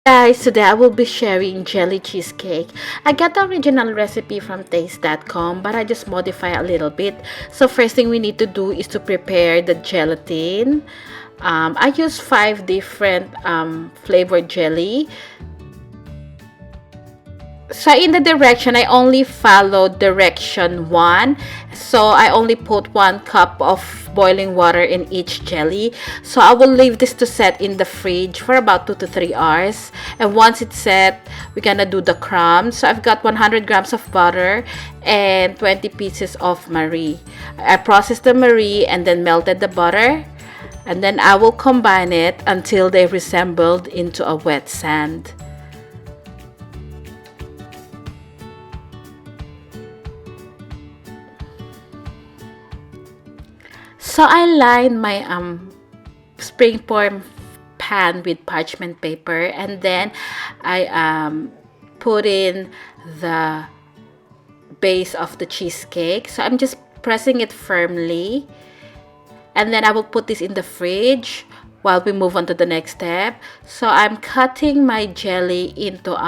Guys, today I will be sharing jelly cheesecake. I got the original recipe from taste.com, but I just modify a little bit. So first thing we need to do is to prepare the gelatin. I use 5 different flavored jelly. So in the direction, I only followed direction 1. So I only put 1 cup of boiling water in each jelly. So I will leave this to set in the fridge for about 2 to 3 hours. And once it's set, we're gonna do the crumbs. So I've got 100 grams of butter and 20 pieces of Marie. I processed the Marie and then melted the butter. And then I will combine it until they resembled into a wet sand. So I line my springform pan with parchment paper, and then I put in the base of the cheesecake. So I'm just pressing it firmly, and then I will put this in the fridge while we move on to the next step. So I'm cutting my jelly into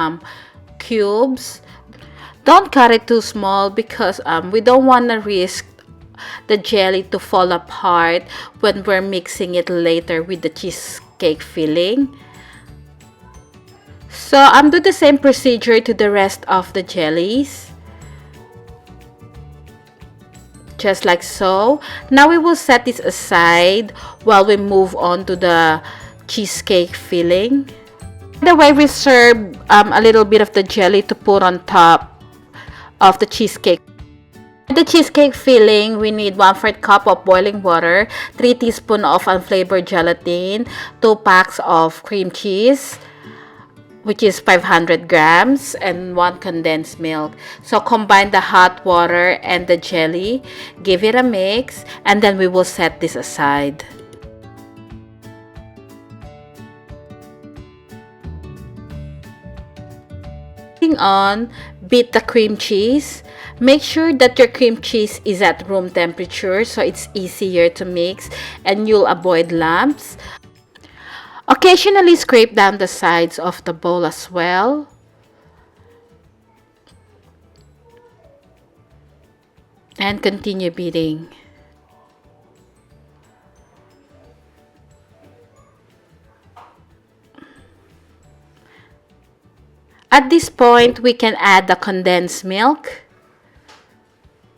cubes. Don't cut it too small because we don't want to risk the jelly to fall apart when we're mixing it later with the cheesecake filling. So I'm doing the same procedure to the rest of the jellies. Just like so. Now we will set this aside while we move on to the cheesecake filling. By the way, reserve a little bit of the jelly to put on top of the cheesecake. For the cheesecake filling, we need 1/4 cup of boiling water, 3 teaspoons of unflavored gelatin, 2 packs of cream cheese, which is 500 grams, and 1 condensed milk. So combine the hot water and the jelly, give it a mix, and then we will set this aside. On, beat the cream cheese. Make sure that your cream cheese is at room temperature so it's easier to mix and you'll avoid lumps. Occasionally scrape down the sides of the bowl as well. And continue beating. At this point, we can add the condensed milk.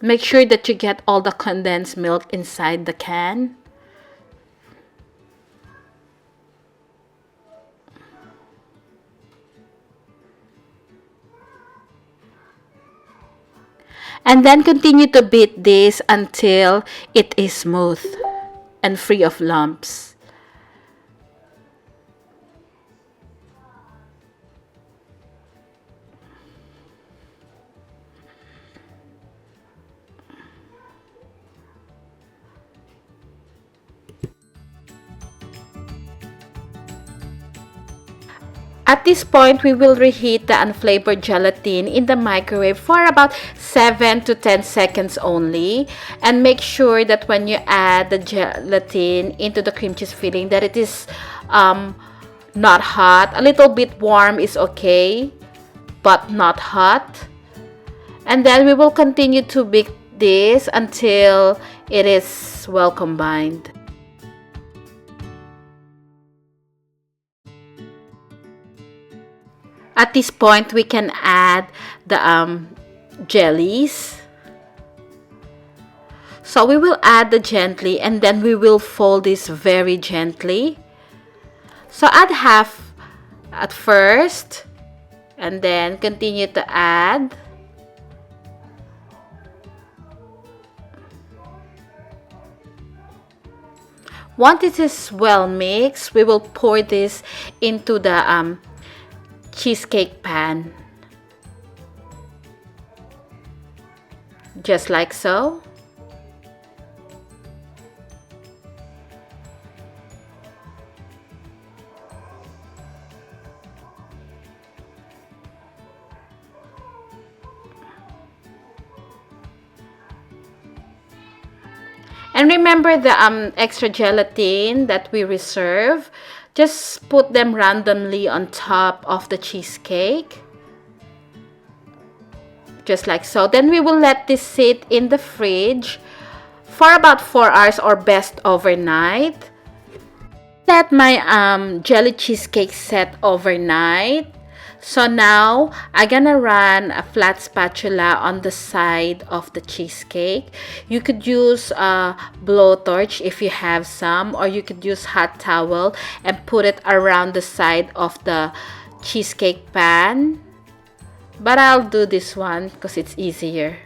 Make sure that you get all the condensed milk inside the can. And then continue to beat this until it is smooth and free of lumps. At this point, we will reheat the unflavored gelatin in the microwave for about 7 to 10 seconds only. And make sure that when you add the gelatin into the cream cheese filling that it is not hot. A little bit warm is okay, but not hot. And then we will continue to bake this until it is well combined. At this point, we can add the jellies. So we will add the gently and then we will fold this very gently. So add half at first and then continue to add. Once this is well mixed, we will pour this into the cheesecake pan, just like so. And remember the extra gelatin that we reserve Just put them randomly on top of the cheesecake. Just like so. Then we will let this sit in the fridge for about 4 hours or best overnight. Let my jelly cheesecake set overnight. So now I'm gonna run a flat spatula on the side of the cheesecake. You could use a blowtorch if you have some, or you could use hot towel and put it around the side of the cheesecake pan. But I'll do this one because it's easier.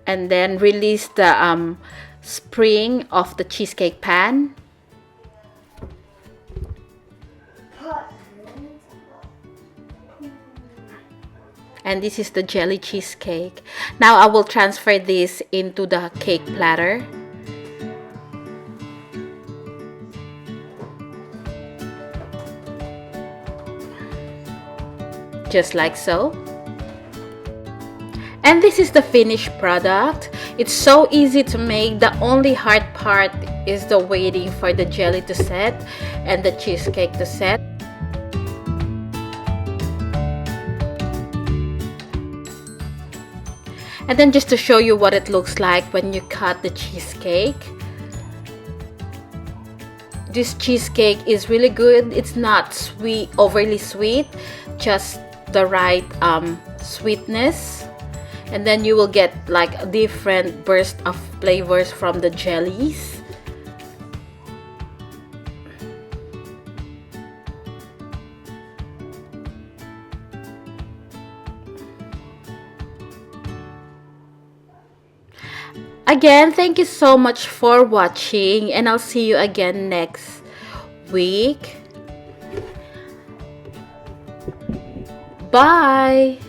And then release the spring of the cheesecake pan. And this is the jelly cheesecake. Now I will transfer this into the cake platter. Just like so. And this is the finished product. It's so easy to make. The only hard part is the waiting for the jelly to set and the cheesecake to set. And then just to show you what it looks like when you cut the cheesecake. This cheesecake is really good. It's not sweet, overly sweet, just the right sweetness. And then you will get like a different burst of flavors from the jellies. Again, thank you so much for watching, and I'll see you again next week. Bye!